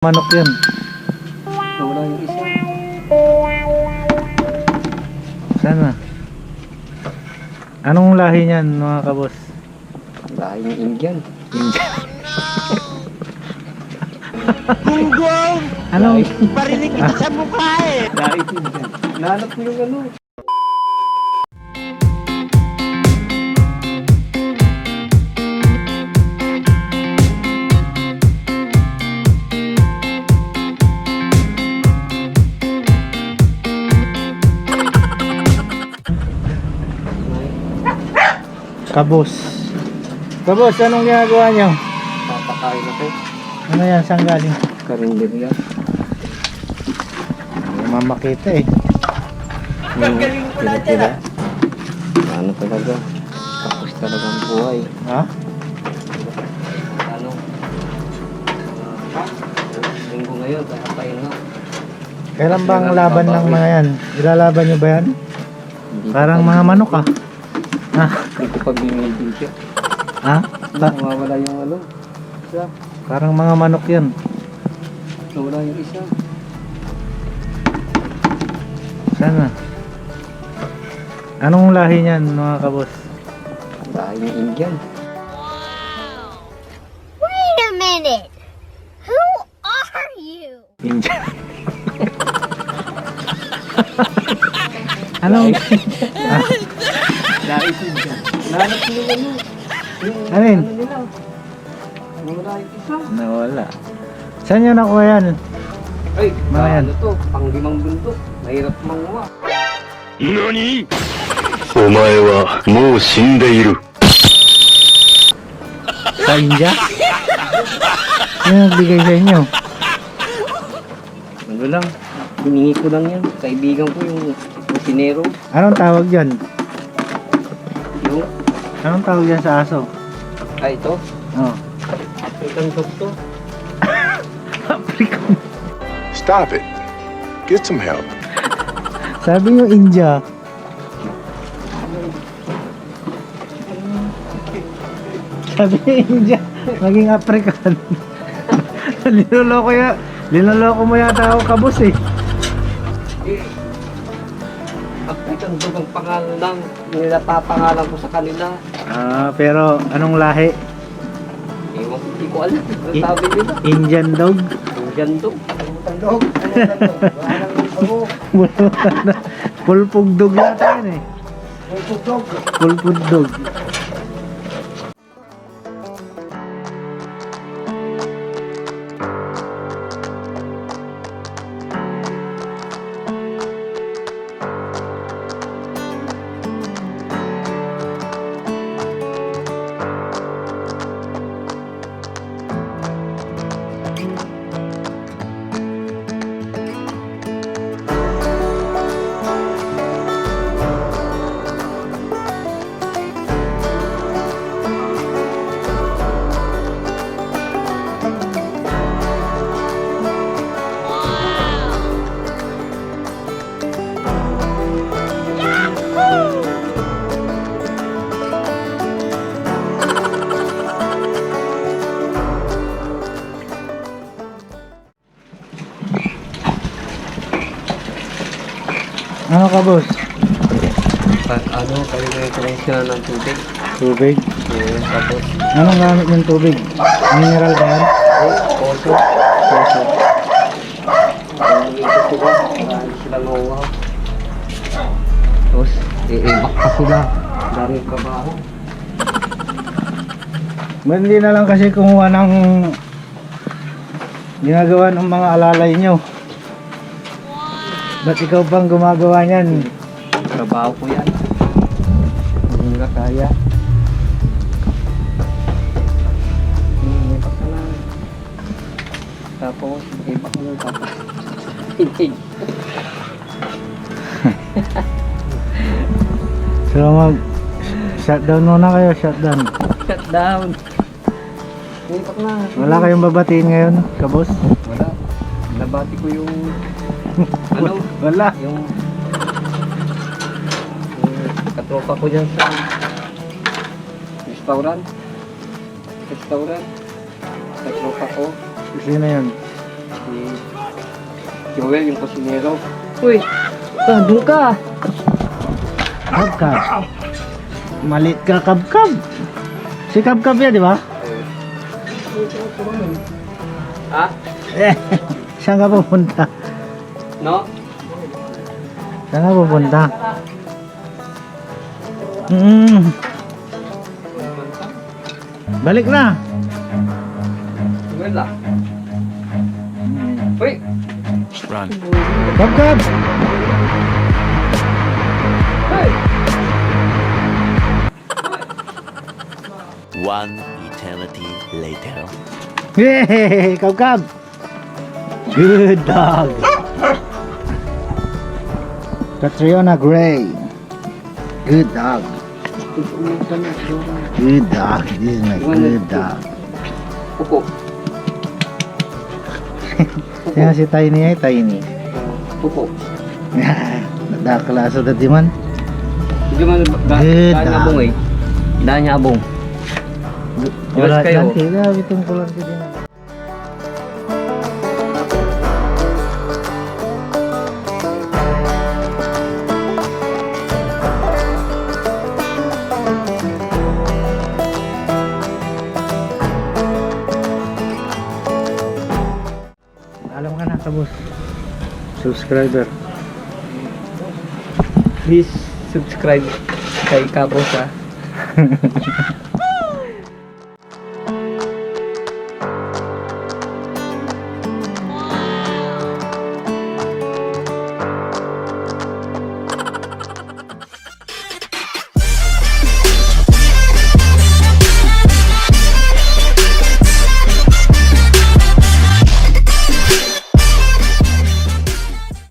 Manok yun. Wala yung isa. Sana. Anong lahi niyan mga kabos? Lahi ng Indian. Indian. Gunggong! Anong? Parinig kita sa mukha eh! Lahi ng Indian. Nahanap ko yung ano. Kabos. Kabos, anong ginagawa niyo? Papakain ako. Ano yan? Saan galing? Karinderya. Hindi mamakita eh. Galing ko na dyan ah! Ano talaga? Tapos talaga ang buhay. Ha? Ano? Linggo ngayon, kaya pahinga. Kailan ba ang laban ng mga yan? Ilalaban niyo ba yan? Hindi Parang ko mga pa- manok ah. Ha? Hindi ko pa binibig siya. Ha? Nawawala yung ano. Isa. Parang mga manok yun. Nawala yung isa. Sana. Anong lahi niyan mga kabos? Lahi ng Indian. Wait a minute. Who are you? Indian. Anong? Lahi ng Indian. Nahanap ko yung ano. Yung Ano yun? ano nila. Nawala yung isa. Nawala. Saan nyo nakuha yan? Ay, Mga yan. ano to? Panglimang bundok. Mahirap manguha. 何お前はもう死んでいる。 Sa India? Sino nagbigay sa inyo? Ano lang. Hiningi ko lang yan. Kaibigan ko yung kusinero. Anong tawag dyan? Yung, Anong tawag dyan sa aso? ay ito. Oh. African dog to. African. Stop it. Get some help. Sabi nyo India. Sabi nyo India. Maging African. Linuloko mo yata ako kabos eh. African dog ang pangalan lang. Nilapapangalan ko sa kanila. Ah, pero anong lahi? Ewan ko, hindi ko alam. Ang sabi nila. Indian dog? Indian dog. Tandog! Tandog! Pulpug dog yata yun eh. Tandog! Pulpug dog. Ano ka boss? Ano, kayo na ito lang sila ng tubig. Tubig? Tapos, Anong gamit ng tubig? Mineral ba yan? poso. Poso. Ito sila. Marami sila mawaw. Tapos, iibak pa sila. Daming trabaho. Hindi na lang kasi kumuha ng ginagawa ng mga alalay nyo. Ba't ikaw pang gumagawa niyan? Trabaho ko yan. Hindi na kaya. Iibak na lang. Tapos, iibak na lang. Tapos, hinig. So mag shutdown muna kayo, shutdown. Shut down. Iibak na. Wala kayong babatiin ngayon, kabos? Wala. Nabati ko yung ano? Wala. Yung katropa ko dyan sa restaurant. Katropa ko. Sino yun? Joel, yung kusinero. Uy, doon ka. Kabkab. Malit ka, kabkab. Si kabkab yan, di ba? Ha? Eh, saan ka pupunta? No? Saan ka pupunta? Mm. Balik na. Joel ah. Uy, Kabkab. hey! One eternity later. Yay! Kabkab. Good dog. Catriona Gray. Good dog. Good dog. This is my good dog. Upo. Yan si Tiny ay Tiny. Upo. Nadaklaso dati man. Hindi man Good daan niya dog. abong eh. Daan niya abong. Wala kayo. kanti. Grabe itong kulang ko din. Alam ka na, kabus. Subscriber. Please subscribe kay Kapos ah.